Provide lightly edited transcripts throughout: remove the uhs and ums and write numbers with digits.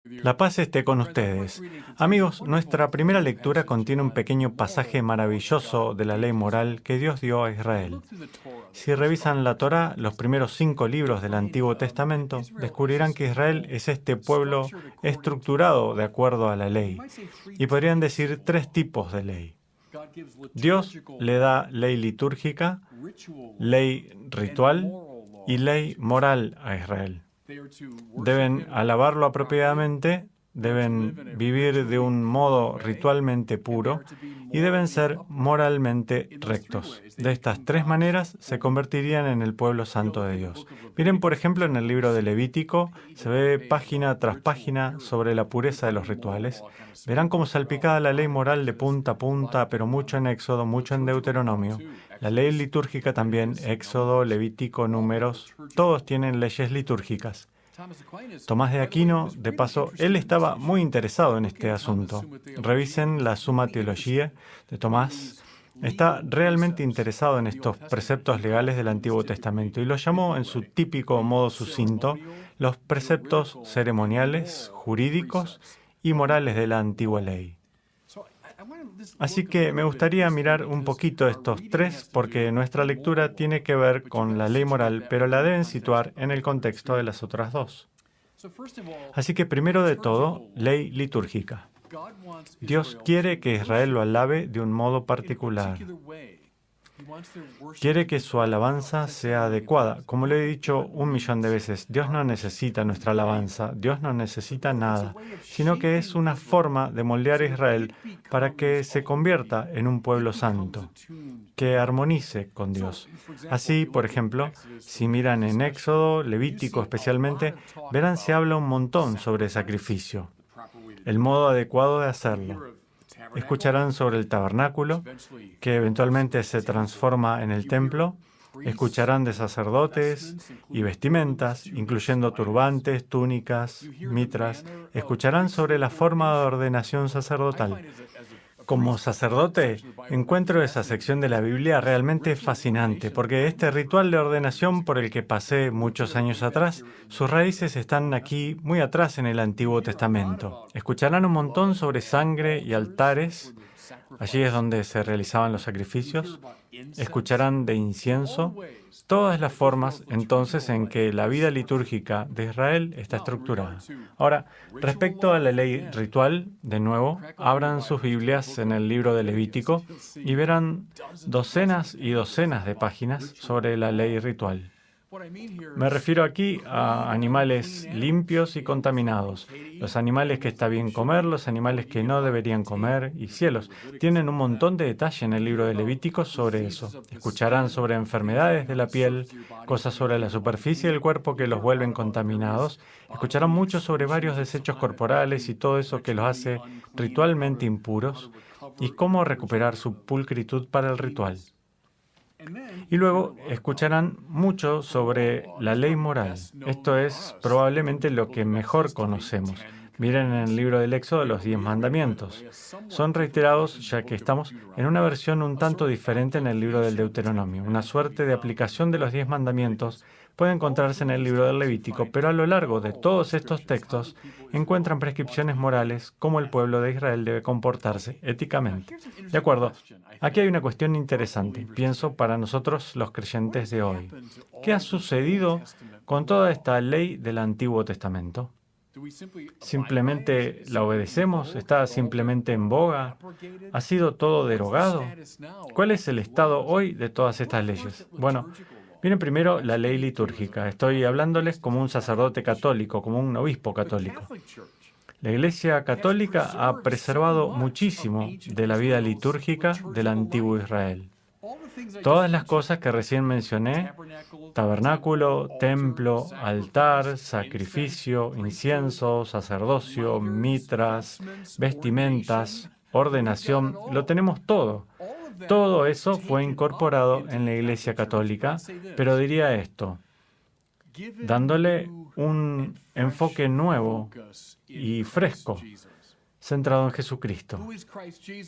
La paz esté con ustedes. Amigos, nuestra primera lectura contiene un pequeño pasaje maravilloso de la ley moral que Dios dio a Israel. Si revisan la Torá, los primeros 5 libros del Antiguo Testamento, descubrirán que Israel es este pueblo estructurado de acuerdo a la ley. Y podrían decir 3 tipos de ley. Dios le da ley litúrgica, ley ritual y ley moral a Israel. Deben alabarlo apropiadamente, deben vivir de un modo ritualmente puro y deben ser moralmente rectos. De estas 3 maneras se convertirían en el pueblo santo de Dios. Miren, por ejemplo, en el libro de Levítico se ve página tras página sobre la pureza de los rituales. Verán cómo salpicada la ley moral de punta a punta, pero mucho en Éxodo, mucho en Deuteronomio. La ley litúrgica también, Éxodo, Levítico, Números, todos tienen leyes litúrgicas. Tomás de Aquino, de paso, él estaba muy interesado en este asunto. Revisen la Summa Theologiae de Tomás. Está realmente interesado en estos preceptos legales del Antiguo Testamento y los llamó en su típico modo sucinto los preceptos ceremoniales, jurídicos y morales de la antigua ley. Así que me gustaría mirar un poquito estos 3 porque nuestra lectura tiene que ver con la ley moral, pero la deben situar en el contexto de las otras 2. Así que primero de todo, ley litúrgica. Dios quiere que Israel lo alabe de un modo particular. Quiere que su alabanza sea adecuada. Como le he dicho 1.000.000 de veces, Dios no necesita nuestra alabanza, Dios no necesita nada, sino que es una forma de moldear a Israel para que se convierta en un pueblo santo, que armonice con Dios. Así, por ejemplo, si miran en Éxodo, Levítico especialmente, verán se habla un montón sobre sacrificio, el modo adecuado de hacerlo. Escucharán sobre el tabernáculo, que eventualmente se transforma en el templo. Escucharán de sacerdotes y vestimentas, incluyendo turbantes, túnicas, mitras. Escucharán sobre la forma de ordenación sacerdotal. Como sacerdote, encuentro esa sección de la Biblia realmente fascinante, porque este ritual de ordenación por el que pasé muchos años atrás, sus raíces están aquí muy atrás en el Antiguo Testamento. Escucharán un montón sobre sangre y altares, allí es donde se realizaban los sacrificios. Escucharán de incienso, todas las formas entonces en que la vida litúrgica de Israel está estructurada. Ahora, respecto a la ley ritual, de nuevo, abran sus Biblias en el libro de Levítico y verán docenas y docenas de páginas sobre la ley ritual. Me refiero aquí a animales limpios y contaminados, los animales que está bien comer, los animales que no deberían comer, y cielos. Tienen un montón de detalle en el libro de Levítico sobre eso. Escucharán sobre enfermedades de la piel, cosas sobre la superficie del cuerpo que los vuelven contaminados. Escucharán mucho sobre varios desechos corporales y todo eso que los hace ritualmente impuros, y cómo recuperar su pulcritud para el ritual. Y luego escucharán mucho sobre la ley moral. Esto es probablemente lo que mejor conocemos. Miren en el libro del Éxodo los 10 mandamientos. Son reiterados ya que estamos en una versión un tanto diferente en el libro del Deuteronomio. Una suerte de aplicación de los 10 mandamientos puede encontrarse en el libro del Levítico, pero a lo largo de todos estos textos encuentran prescripciones morales cómo el pueblo de Israel debe comportarse éticamente. De acuerdo, aquí hay una cuestión interesante, pienso, para nosotros los creyentes de hoy. ¿Qué ha sucedido con toda esta ley del Antiguo Testamento? ¿Simplemente la obedecemos? ¿Está simplemente en boga? ¿Ha sido todo derogado? ¿Cuál es el estado hoy de todas estas leyes? Bueno, miren primero la ley litúrgica. Estoy hablándoles como un sacerdote católico, como un obispo católico. La Iglesia Católica ha preservado muchísimo de la vida litúrgica del antiguo Israel. Todas las cosas que recién mencioné, tabernáculo, templo, altar, sacrificio, incienso, sacerdocio, mitras, vestimentas, ordenación, lo tenemos todo. Todo eso fue incorporado en la Iglesia Católica, pero diría esto, dándole un enfoque nuevo y fresco, centrado en Jesucristo.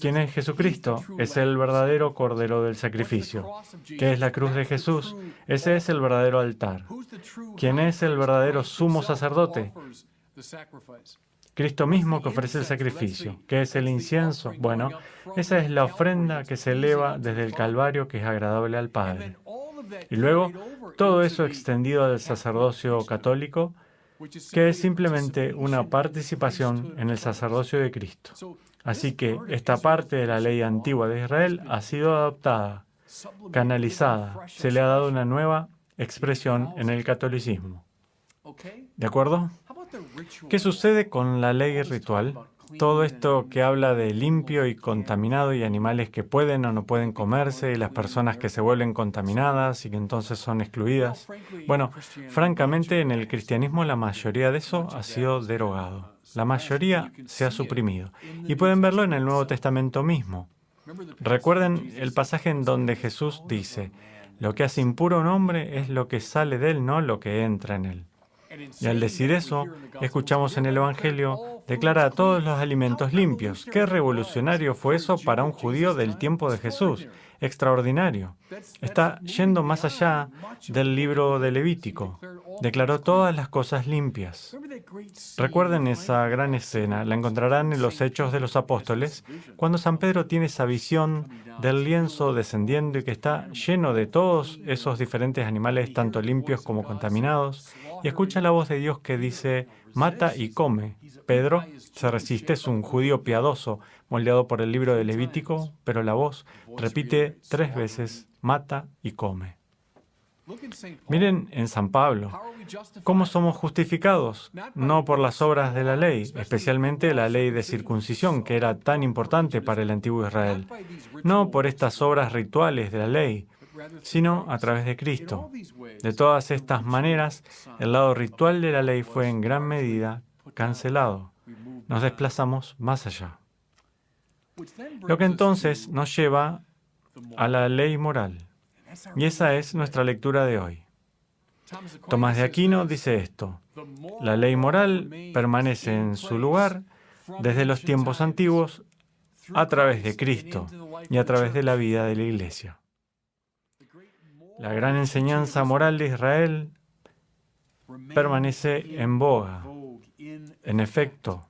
¿Quién es Jesucristo? Es el verdadero Cordero del sacrificio. ¿Qué es la cruz de Jesús? Ese es el verdadero altar. ¿Quién es el verdadero sumo sacerdote? Cristo mismo que ofrece el sacrificio. ¿Qué es el incienso? Bueno, esa es la ofrenda que se eleva desde el Calvario que es agradable al Padre. Y luego, todo eso extendido al sacerdocio católico, que es simplemente una participación en el sacerdocio de Cristo. Así que esta parte de la ley antigua de Israel ha sido adoptada, canalizada, se le ha dado una nueva expresión en el catolicismo. ¿De acuerdo? ¿Qué sucede con la ley ritual? Todo esto que habla de limpio y contaminado y animales que pueden o no pueden comerse y las personas que se vuelven contaminadas y que entonces son excluidas. Bueno, francamente en el cristianismo la mayoría de eso ha sido derogado. La mayoría se ha suprimido. Y pueden verlo en el Nuevo Testamento mismo. Recuerden el pasaje en donde Jesús dice, lo que hace impuro a un hombre es lo que sale de él, no lo que entra en él. Y al decir eso, escuchamos en el Evangelio, declara a todos los alimentos limpios. ¡Qué revolucionario fue eso para un judío del tiempo de Jesús! Extraordinario. Está yendo más allá del libro de Levítico. Declaró todas las cosas limpias. Recuerden esa gran escena, la encontrarán en los Hechos de los Apóstoles, cuando San Pedro tiene esa visión del lienzo descendiendo y que está lleno de todos esos diferentes animales, tanto limpios como contaminados, y escucha la voz de Dios que dice, mata y come. Pedro se resiste, es un judío piadoso, moldeado por el libro de Levítico, pero la voz repite 3 veces, mata y come. Miren en San Pablo, ¿cómo somos justificados? No por las obras de la ley, especialmente la ley de circuncisión, que era tan importante para el antiguo Israel. No por estas obras rituales de la ley, sino a través de Cristo. De todas estas maneras, el lado ritual de la ley fue en gran medida cancelado. Nos desplazamos más allá. Lo que entonces nos lleva a la ley moral. Y esa es nuestra lectura de hoy. Tomás de Aquino dice esto: la ley moral permanece en su lugar desde los tiempos antiguos a través de Cristo y a través de la vida de la Iglesia. La gran enseñanza moral de Israel permanece en boga, en efecto,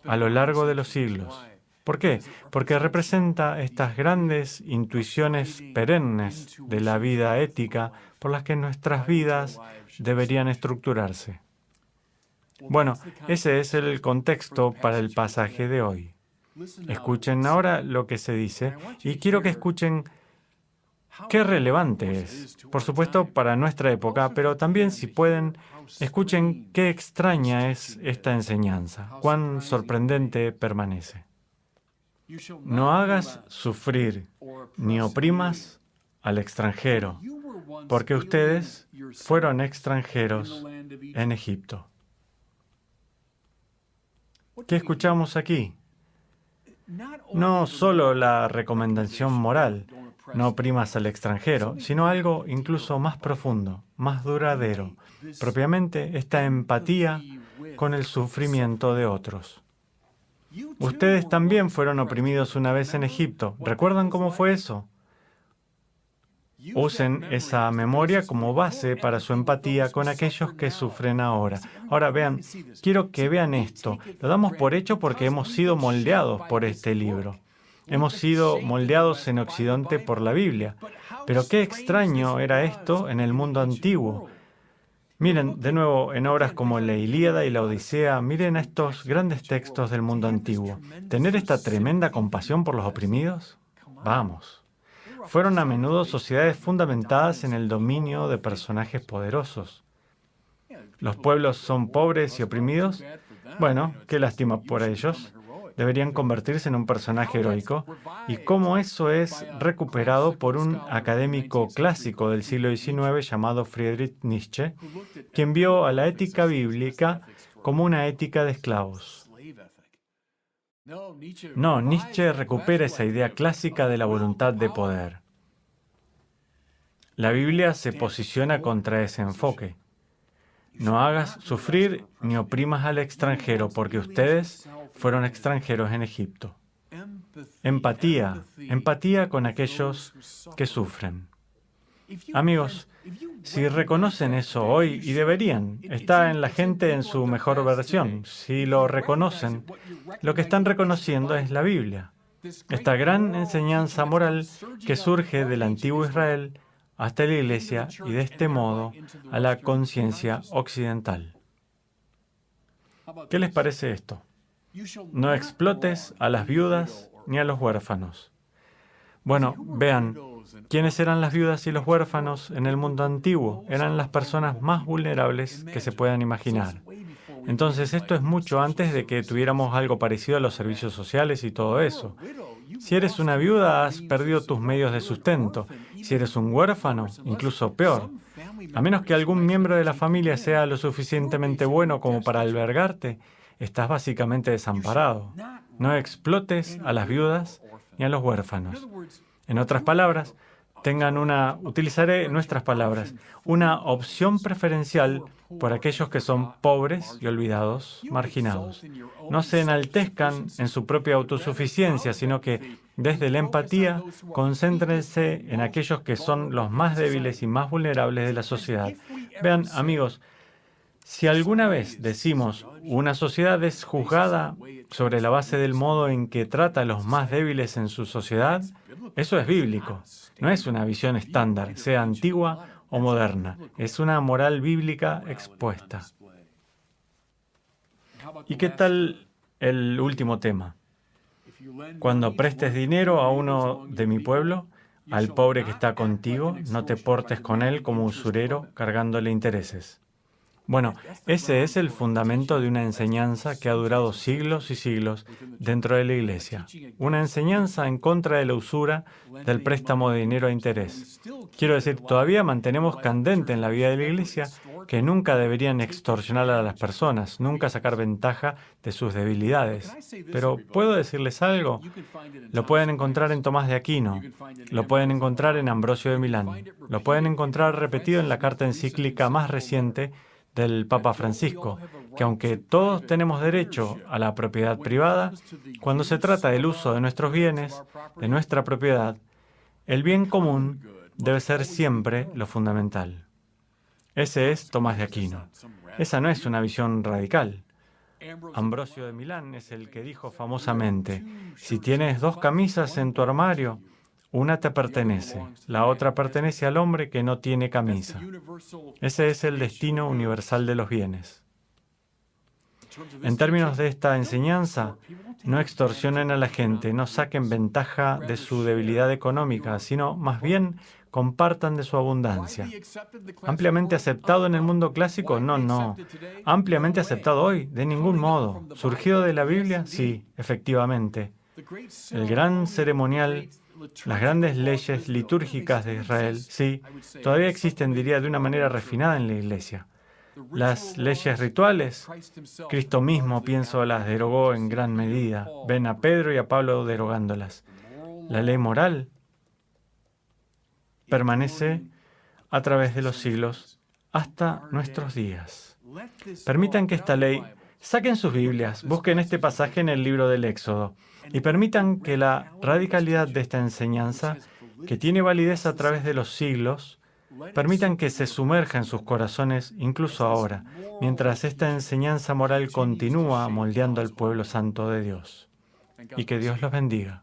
a lo largo de los siglos. ¿Por qué? Porque representa estas grandes intuiciones perennes de la vida ética por las que nuestras vidas deberían estructurarse. Bueno, ese es el contexto para el pasaje de hoy. Escuchen ahora lo que se dice y quiero que escuchen qué relevante es. Por supuesto, para nuestra época, pero también, si pueden, escuchen qué extraña es esta enseñanza, cuán sorprendente permanece. No hagas sufrir ni oprimas al extranjero, porque ustedes fueron extranjeros en Egipto. ¿Qué escuchamos aquí? No solo la recomendación moral, no oprimas al extranjero, sino algo incluso más profundo, más duradero, propiamente esta empatía con el sufrimiento de otros. Ustedes también fueron oprimidos una vez en Egipto. ¿Recuerdan cómo fue eso? Usen esa memoria como base para su empatía con aquellos que sufren ahora. Ahora vean, quiero que vean esto. Lo damos por hecho porque hemos sido moldeados por este libro. Hemos sido moldeados en Occidente por la Biblia. Pero qué extraño era esto en el mundo antiguo. Miren, de nuevo, en obras como la Ilíada y la Odisea, miren a estos grandes textos del mundo antiguo. ¿Tener esta tremenda compasión por los oprimidos? Vamos. Fueron a menudo sociedades fundamentadas en el dominio de personajes poderosos. ¿Los pueblos son pobres y oprimidos? Bueno, qué lástima por ellos. Deberían convertirse en un personaje heroico. ¿Y cómo eso es recuperado por un académico clásico del siglo XIX llamado Friedrich Nietzsche, quien vio a la ética bíblica como una ética de esclavos? No, Nietzsche recupera esa idea clásica de la voluntad de poder. La Biblia se posiciona contra ese enfoque. No hagas sufrir ni oprimas al extranjero, porque ustedes fueron extranjeros en Egipto. Empatía con aquellos que sufren. Amigos, si reconocen eso hoy, y deberían, está en la gente en su mejor versión, si lo reconocen, lo que están reconociendo es la Biblia. Esta gran enseñanza moral que surge del antiguo Israel hasta la Iglesia y de este modo a la conciencia occidental. ¿Qué les parece esto? No explotes a las viudas ni a los huérfanos. Bueno, vean, ¿quiénes eran las viudas y los huérfanos en el mundo antiguo? Eran las personas más vulnerables que se puedan imaginar. Entonces, esto es mucho antes de que tuviéramos algo parecido a los servicios sociales y todo eso. Si eres una viuda, has perdido tus medios de sustento. Si eres un huérfano, incluso peor. A menos que algún miembro de la familia sea lo suficientemente bueno como para albergarte, estás básicamente desamparado. No explotes a las viudas ni a los huérfanos. En otras palabras, utilizaré nuestras palabras, una opción preferencial por aquellos que son pobres y olvidados, marginados. No se enaltezcan en su propia autosuficiencia, sino que desde la empatía concéntrense en aquellos que son los más débiles y más vulnerables de la sociedad. Vean, amigos, si alguna vez decimos una sociedad es juzgada sobre la base del modo en que trata a los más débiles en su sociedad, eso es bíblico. No es una visión estándar, sea antigua o moderna. Es una moral bíblica expuesta. ¿Y qué tal el último tema? Cuando prestes dinero a uno de mi pueblo, al pobre que está contigo, no te portes con él como usurero cargándole intereses. Bueno, ese es el fundamento de una enseñanza que ha durado siglos y siglos dentro de la Iglesia. Una enseñanza en contra de la usura, del préstamo de dinero a interés. Quiero decir, todavía mantenemos candente en la vida de la Iglesia que nunca deberían extorsionar a las personas, nunca sacar ventaja de sus debilidades. Pero, ¿puedo decirles algo? Lo pueden encontrar en Tomás de Aquino, lo pueden encontrar en Ambrosio de Milán, lo pueden encontrar repetido en la carta encíclica más reciente del Papa Francisco, que aunque todos tenemos derecho a la propiedad privada, cuando se trata del uso de nuestros bienes, de nuestra propiedad, el bien común debe ser siempre lo fundamental. Ese es Tomás de Aquino. Esa no es una visión radical. Ambrosio de Milán es el que dijo famosamente, si tienes 2 camisas en tu armario, una te pertenece, la otra pertenece al hombre que no tiene camisa. Ese es el destino universal de los bienes. En términos de esta enseñanza, no extorsionen a la gente, no saquen ventaja de su debilidad económica, sino más bien compartan de su abundancia. ¿Ampliamente aceptado en el mundo clásico? No. ¿Ampliamente aceptado hoy? De ningún modo. ¿Surgido de la Biblia? Sí, efectivamente. El gran ceremonial, las grandes leyes litúrgicas de Israel, sí, todavía existen, diría, de una manera refinada en la Iglesia. Las leyes rituales, Cristo mismo, pienso, las derogó en gran medida. Ven a Pedro y a Pablo derogándolas. La ley moral permanece a través de los siglos hasta nuestros días. Permitan que esta ley, saquen sus Biblias, busquen este pasaje en el libro del Éxodo y permitan que la radicalidad de esta enseñanza, que tiene validez a través de los siglos, permitan que se sumerja en sus corazones incluso ahora, mientras esta enseñanza moral continúa moldeando al pueblo santo de Dios. Y que Dios los bendiga.